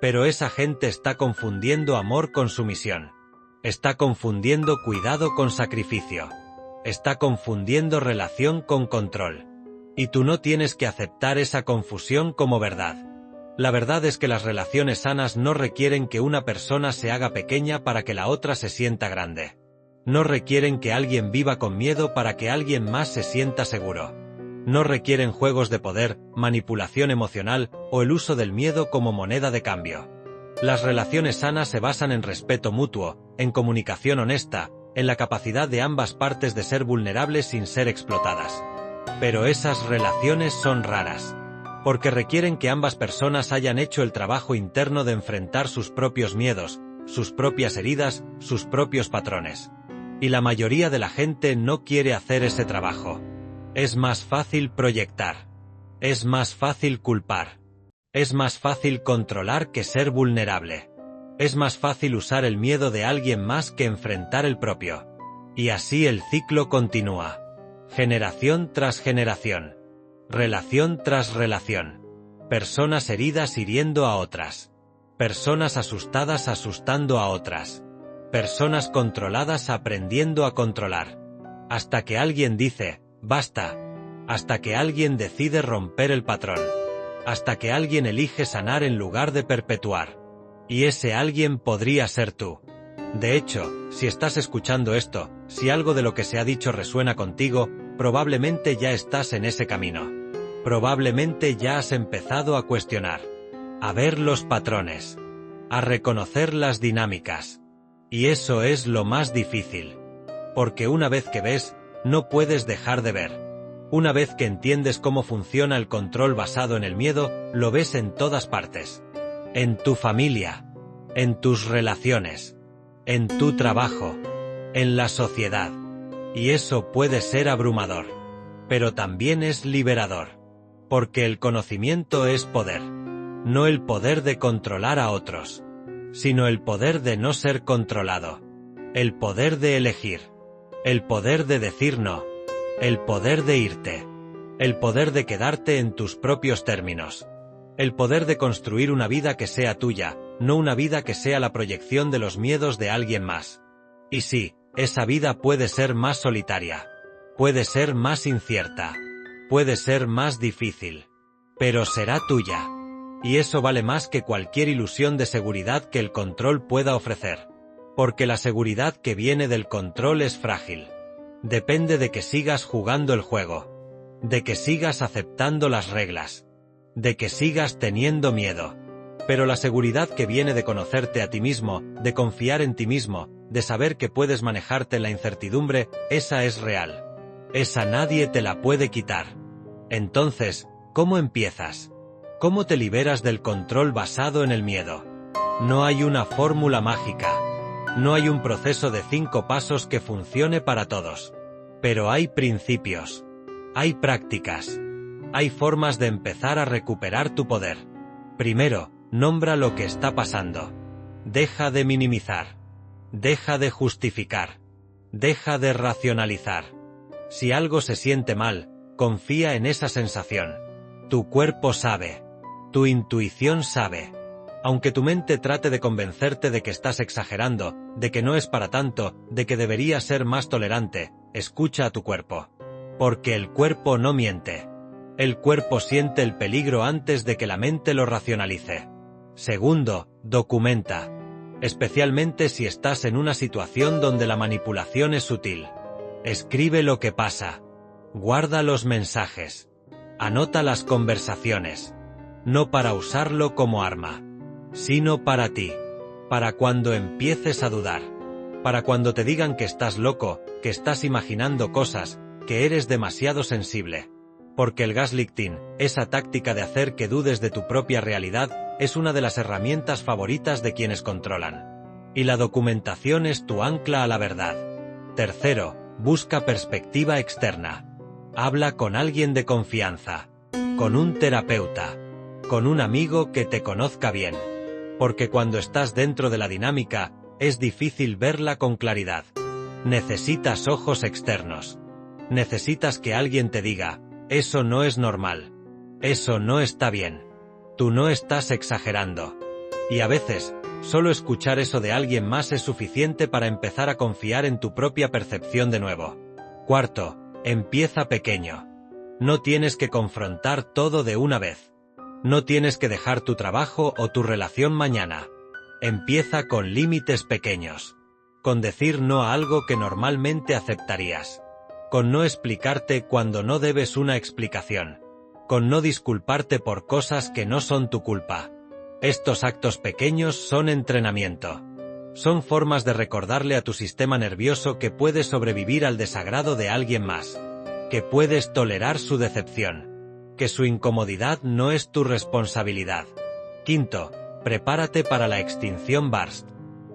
Pero esa gente está confundiendo amor con sumisión. Está confundiendo cuidado con sacrificio. Está confundiendo relación con control. Y tú no tienes que aceptar esa confusión como verdad. La verdad es que las relaciones sanas no requieren que una persona se haga pequeña para que la otra se sienta grande. No requieren que alguien viva con miedo para que alguien más se sienta seguro. No requieren juegos de poder, manipulación emocional o el uso del miedo como moneda de cambio. Las relaciones sanas se basan en respeto mutuo, en comunicación honesta, en la capacidad de ambas partes de ser vulnerables sin ser explotadas. Pero esas relaciones son raras. Porque requieren que ambas personas hayan hecho el trabajo interno de enfrentar sus propios miedos, sus propias heridas, sus propios patrones. Y la mayoría de la gente no quiere hacer ese trabajo. Es más fácil proyectar. Es más fácil culpar. Es más fácil controlar que ser vulnerable. Es más fácil usar el miedo de alguien más que enfrentar el propio. Y así el ciclo continúa. Generación tras generación. Relación tras relación. Personas heridas hiriendo a otras. Personas asustadas asustando a otras. Personas controladas aprendiendo a controlar. Hasta que alguien dice: basta. Hasta que alguien decide romper el patrón. hasta que alguien elige sanar en lugar de perpetuar. Y ese alguien podría ser tú. De hecho, si estás escuchando esto, si algo de lo que se ha dicho resuena contigo, probablemente ya estás en ese camino. Probablemente ya has empezado a cuestionar, a ver los patrones, a reconocer las dinámicas. Y eso es lo más difícil. Porque una vez que ves, no puedes dejar de ver. Una vez que entiendes cómo funciona el control basado en el miedo, lo ves en todas partes. En tu familia, en tus relaciones, en tu trabajo, en la sociedad. Y eso puede ser abrumador. Pero también es liberador. Porque el conocimiento es poder. No el poder de controlar a otros, sino el poder de no ser controlado. El poder de elegir. El poder de decir no. El poder de irte. El poder de quedarte en tus propios términos. El poder de construir una vida que sea tuya, no una vida que sea la proyección de los miedos de alguien más. Y sí, esa vida puede ser más solitaria. Puede ser más incierta. Puede ser más difícil. Pero será tuya. Y eso vale más que cualquier ilusión de seguridad que el control pueda ofrecer. Porque la seguridad que viene del control es frágil. Depende de que sigas jugando el juego. De que sigas aceptando las reglas. De que sigas teniendo miedo. Pero la seguridad que viene de conocerte a ti mismo, de confiar en ti mismo, de saber que puedes manejarte en la incertidumbre, esa es real. Esa nadie te la puede quitar. Entonces, ¿cómo empiezas? ¿Cómo te liberas del control basado en el miedo? No hay una fórmula mágica. No hay un proceso de 5 pasos que funcione para todos. Pero hay principios. Hay prácticas. Hay formas de empezar a recuperar tu poder. Primero, nombra lo que está pasando. Deja de minimizar. Deja de justificar. Deja de racionalizar. Si algo se siente mal, confía en esa sensación. Tu cuerpo sabe. Tu intuición sabe. Aunque tu mente trate de convencerte de que estás exagerando, de que no es para tanto, de que deberías ser más tolerante, escucha a tu cuerpo. Porque el cuerpo no miente. El cuerpo siente el peligro antes de que la mente lo racionalice. Segundo, documenta. Especialmente si estás en una situación donde la manipulación es sutil. Escribe lo que pasa. Guarda los mensajes. Anota las conversaciones. No para usarlo como arma, sino para ti. Para cuando empieces a dudar. Para cuando te digan que estás loco, que estás imaginando cosas, que eres demasiado sensible. Porque el gaslighting, esa táctica de hacer que dudes de tu propia realidad, es una de las herramientas favoritas de quienes controlan. Y la documentación es tu ancla a la verdad. Tercero, busca perspectiva externa. Habla con alguien de confianza. Con un terapeuta. Con un amigo que te conozca bien. Porque cuando estás dentro de la dinámica, es difícil verla con claridad. Necesitas ojos externos. Necesitas que alguien te diga, eso no es normal. Eso no está bien. Tú no estás exagerando. Y a veces, solo escuchar eso de alguien más es suficiente para empezar a confiar en tu propia percepción de nuevo. Cuarto, empieza pequeño. No tienes que confrontar todo de una vez. No tienes que dejar tu trabajo o tu relación mañana. Empieza con límites pequeños. Con decir no a algo que normalmente aceptarías. Con no explicarte cuando no debes una explicación. Con no disculparte por cosas que no son tu culpa. Estos actos pequeños son entrenamiento. Son formas de recordarle a tu sistema nervioso que puedes sobrevivir al desagrado de alguien más. Que puedes tolerar su decepción. Que su incomodidad no es tu responsabilidad. Quinto, prepárate para la extinción burst.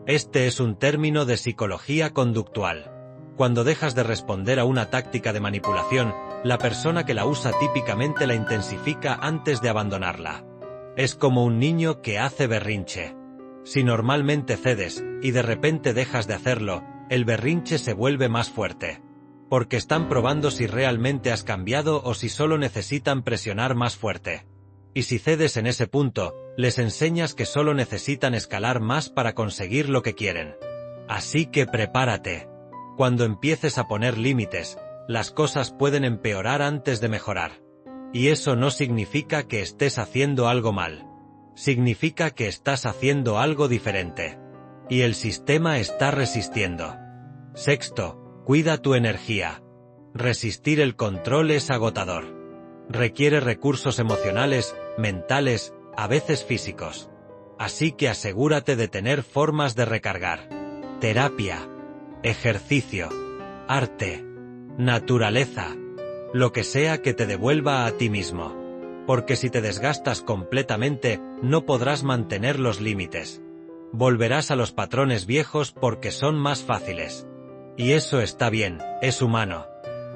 Este es un término de psicología conductual. Cuando dejas de responder a una táctica de manipulación, la persona que la usa típicamente la intensifica antes de abandonarla. Es como un niño que hace berrinche. Si normalmente cedes, y de repente dejas de hacerlo, el berrinche se vuelve más fuerte. Porque están probando si realmente has cambiado o si solo necesitan presionar más fuerte. Y si cedes en ese punto, les enseñas que solo necesitan escalar más para conseguir lo que quieren. Así que prepárate. Cuando empieces a poner límites, las cosas pueden empeorar antes de mejorar. Y eso no significa que estés haciendo algo mal. Significa que estás haciendo algo diferente. Y el sistema está resistiendo. Sexto, cuida tu energía. Resistir el control es agotador. Requiere recursos emocionales, mentales, a veces físicos. Así que asegúrate de tener formas de recargar. Terapia, ejercicio, arte, naturaleza, lo que sea que te devuelva a ti mismo. Porque si te desgastas completamente, no podrás mantener los límites. Volverás a los patrones viejos porque son más fáciles. Y eso está bien, es humano.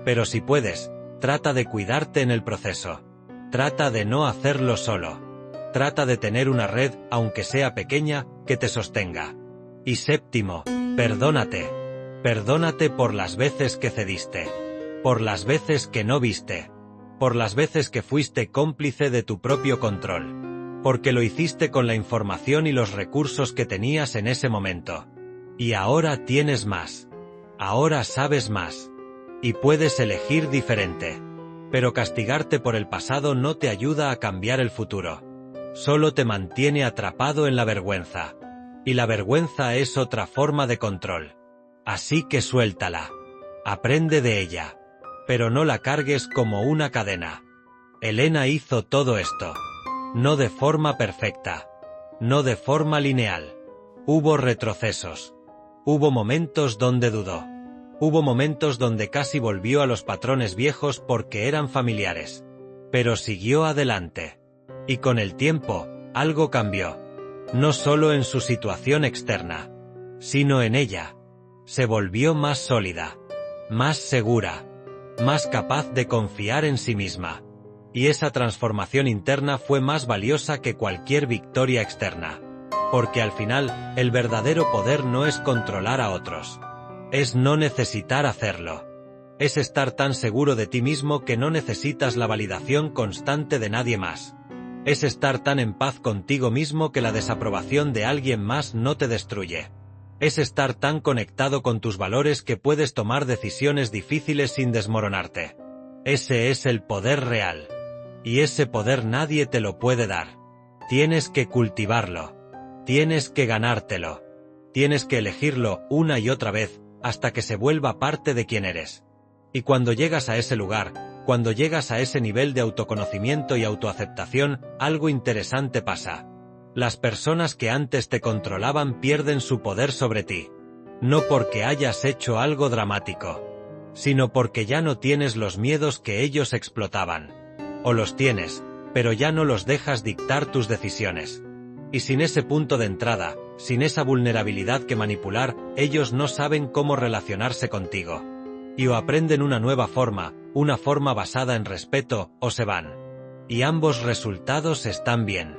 Pero si puedes, trata de cuidarte en el proceso. Trata de no hacerlo solo. Trata de tener una red, aunque sea pequeña, que te sostenga. Y séptimo, perdónate. Perdónate por las veces que cediste. Por las veces que no viste. Por las veces que fuiste cómplice de tu propio control. Porque lo hiciste con la información y los recursos que tenías en ese momento. Y ahora tienes más. Ahora sabes más. Y puedes elegir diferente. Pero castigarte por el pasado no te ayuda a cambiar el futuro. Solo te mantiene atrapado en la vergüenza. Y la vergüenza es otra forma de control. Así que suéltala. Aprende de ella. Pero no la cargues como una cadena. Elena hizo todo esto. No de forma perfecta. No de forma lineal. Hubo retrocesos. Hubo momentos donde dudó. Hubo momentos donde casi volvió a los patrones viejos porque eran familiares. Pero siguió adelante. Y con el tiempo, algo cambió. No solo en su situación externa, sino en ella. Se volvió más sólida. Más segura. Más capaz de confiar en sí misma. Y esa transformación interna fue más valiosa que cualquier victoria externa. Porque al final, el verdadero poder no es controlar a otros. Es no necesitar hacerlo. Es estar tan seguro de ti mismo que no necesitas la validación constante de nadie más. Es estar tan en paz contigo mismo que la desaprobación de alguien más no te destruye. Es estar tan conectado con tus valores que puedes tomar decisiones difíciles sin desmoronarte. Ese es el poder real. Y ese poder nadie te lo puede dar. Tienes que cultivarlo. Tienes que ganártelo. Tienes que elegirlo una y otra vez, hasta que se vuelva parte de quien eres. Y cuando llegas a ese lugar, cuando llegas a ese nivel de autoconocimiento y autoaceptación, algo interesante pasa. Las personas que antes te controlaban pierden su poder sobre ti. No porque hayas hecho algo dramático, sino porque ya no tienes los miedos que ellos explotaban. O los tienes, pero ya no los dejas dictar tus decisiones. Y sin ese punto de entrada, sin esa vulnerabilidad que manipular, ellos no saben cómo relacionarse contigo. Y o aprenden una nueva forma, una forma basada en respeto, o se van. Y ambos resultados están bien.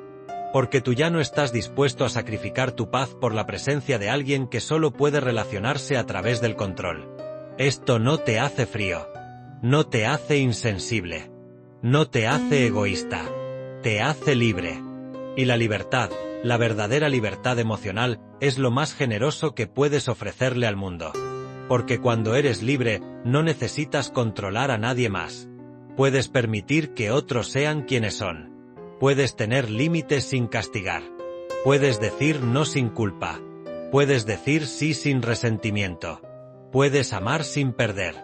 Porque tú ya no estás dispuesto a sacrificar tu paz por la presencia de alguien que solo puede relacionarse a través del control. Esto no te hace frío. No te hace insensible. No te hace egoísta. Te hace libre. Y la libertad, la verdadera libertad emocional, es lo más generoso que puedes ofrecerle al mundo. Porque cuando eres libre, no necesitas controlar a nadie más. Puedes permitir que otros sean quienes son. Puedes tener límites sin castigar. Puedes decir no sin culpa. Puedes decir sí sin resentimiento. Puedes amar sin perder.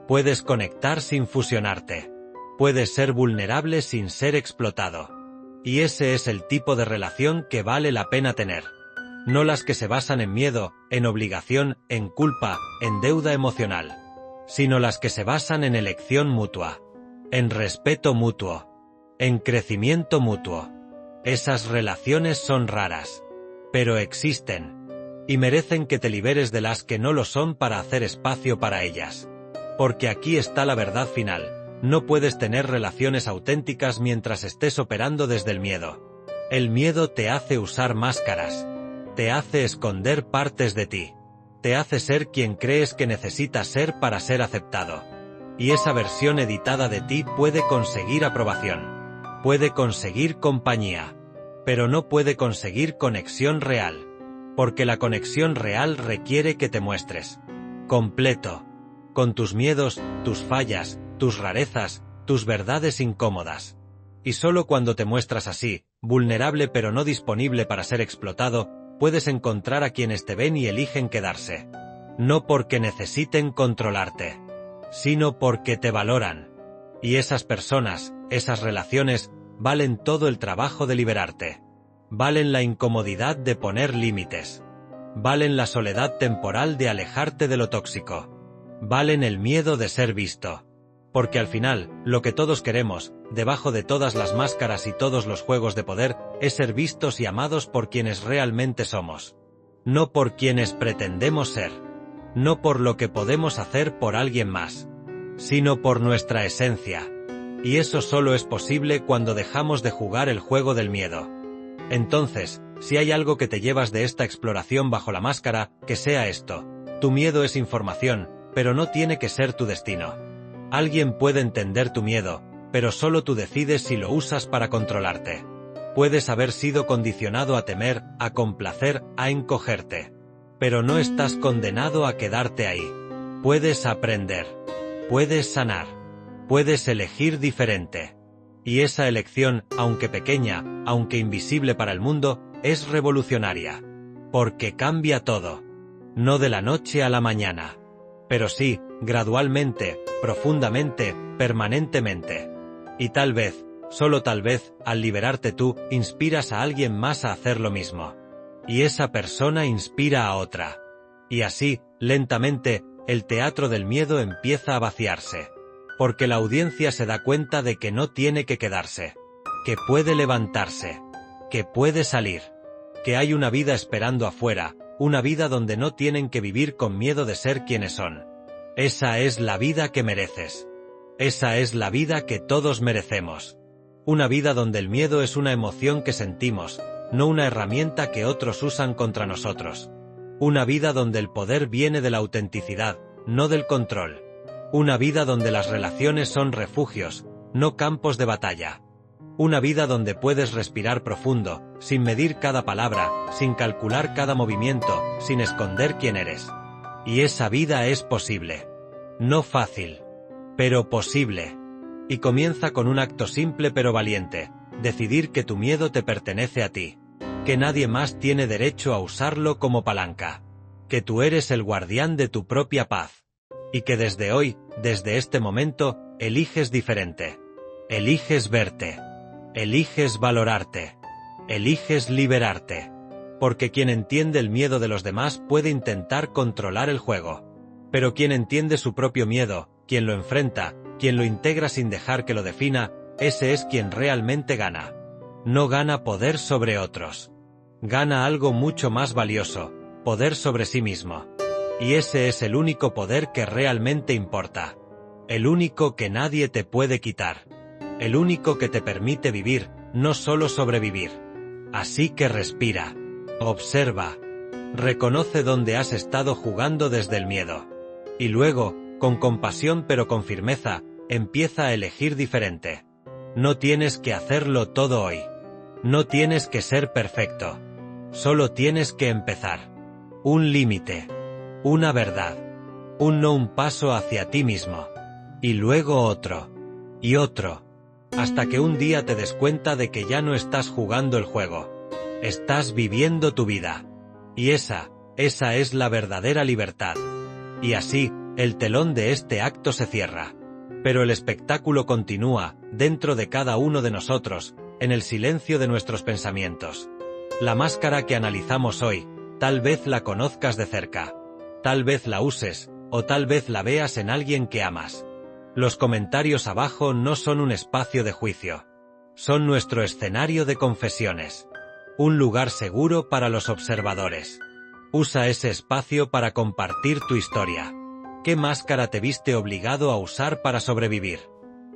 Puedes conectar sin fusionarte. Puedes ser vulnerable sin ser explotado. Y ese es el tipo de relación que vale la pena tener. No las que se basan en miedo, en obligación, en culpa, en deuda emocional. Sino las que se basan en elección mutua. En respeto mutuo. En crecimiento mutuo. Esas relaciones son raras. Pero existen. Y merecen que te liberes de las que no lo son para hacer espacio para ellas. Porque aquí está la verdad final. No puedes tener relaciones auténticas mientras estés operando desde el miedo. El miedo te hace usar máscaras. Te hace esconder partes de ti. Te hace ser quien crees que necesitas ser para ser aceptado. Y esa versión editada de ti puede conseguir aprobación. Puede conseguir compañía. Pero no puede conseguir conexión real. Porque la conexión real requiere que te muestres. Completo. Con tus miedos, tus fallas, tus rarezas, tus verdades incómodas. Y solo cuando te muestras así, vulnerable pero no disponible para ser explotado, puedes encontrar a quienes te ven y eligen quedarse. No porque necesiten controlarte, sino porque te valoran. Y esas personas, esas relaciones, valen todo el trabajo de liberarte. Valen la incomodidad de poner límites. Valen la soledad temporal de alejarte de lo tóxico. Valen el miedo de ser visto. Porque al final, lo que todos queremos, debajo de todas las máscaras y todos los juegos de poder, es ser vistos y amados por quienes realmente somos. No por quienes pretendemos ser. No por lo que podemos hacer por alguien más. Sino por nuestra esencia. Y eso solo es posible cuando dejamos de jugar el juego del miedo. Entonces, si hay algo que te llevas de esta exploración bajo la máscara, que sea esto. Tu miedo es información, pero no tiene que ser tu destino. Alguien puede entender tu miedo, pero solo tú decides si lo usas para controlarte. Puedes haber sido condicionado a temer, a complacer, a encogerte. Pero no estás condenado a quedarte ahí. Puedes aprender. Puedes sanar. Puedes elegir diferente. Y esa elección, aunque pequeña, aunque invisible para el mundo, es revolucionaria. Porque cambia todo. No de la noche a la mañana. Pero sí, gradualmente, profundamente, permanentemente. Y tal vez, solo tal vez, al liberarte tú, inspiras a alguien más a hacer lo mismo. Y esa persona inspira a otra. Y así, lentamente, el teatro del miedo empieza a vaciarse. Porque la audiencia se da cuenta de que no tiene que quedarse. Que puede levantarse. Que puede salir. Que hay una vida esperando afuera, una vida donde no tienen que vivir con miedo de ser quienes son. Esa es la vida que mereces. Esa es la vida que todos merecemos. Una vida donde el miedo es una emoción que sentimos, no una herramienta que otros usan contra nosotros. Una vida donde el poder viene de la autenticidad, no del control. Una vida donde las relaciones son refugios, no campos de batalla. Una vida donde puedes respirar profundo, sin medir cada palabra, sin calcular cada movimiento, sin esconder quién eres. Y esa vida es posible. No fácil, pero posible. Y comienza con un acto simple pero valiente, decidir que tu miedo te pertenece a ti. Que nadie más tiene derecho a usarlo como palanca. Que tú eres el guardián de tu propia paz. Y que desde hoy, desde este momento, eliges diferente. Eliges verte. Eliges valorarte. Eliges liberarte. Porque quien entiende el miedo de los demás puede intentar controlar el juego. Pero quien entiende su propio miedo, quien lo enfrenta, quien lo integra sin dejar que lo defina, ese es quien realmente gana. No gana poder sobre otros. Gana algo mucho más valioso, poder sobre sí mismo. Y ese es el único poder que realmente importa. El único que nadie te puede quitar. El único que te permite vivir, no solo sobrevivir. Así que respira. Observa. Reconoce dónde has estado jugando desde el miedo. Y luego, con compasión pero con firmeza, empieza a elegir diferente. No tienes que hacerlo todo hoy. No tienes que ser perfecto. Solo tienes que empezar. Un límite. Una verdad. Un paso hacia ti mismo. Y luego otro. Y otro. Hasta que un día te des cuenta de que ya no estás jugando el juego. Estás viviendo tu vida. Y esa es la verdadera libertad. Y así, el telón de este acto se cierra. Pero el espectáculo continúa, dentro de cada uno de nosotros, en el silencio de nuestros pensamientos. La máscara que analizamos hoy, tal vez la conozcas de cerca. Tal vez la uses, o tal vez la veas en alguien que amas. Los comentarios abajo no son un espacio de juicio. Son nuestro escenario de confesiones. Un lugar seguro para los observadores. Usa ese espacio para compartir tu historia. ¿Qué máscara te viste obligado a usar para sobrevivir?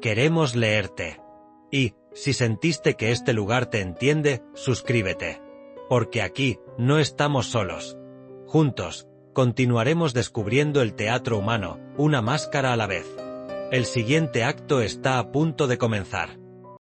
Queremos leerte. Y, si sentiste que este lugar te entiende, suscríbete. Porque aquí, no estamos solos. Juntos, continuaremos descubriendo el teatro humano, una máscara a la vez. El siguiente acto está a punto de comenzar.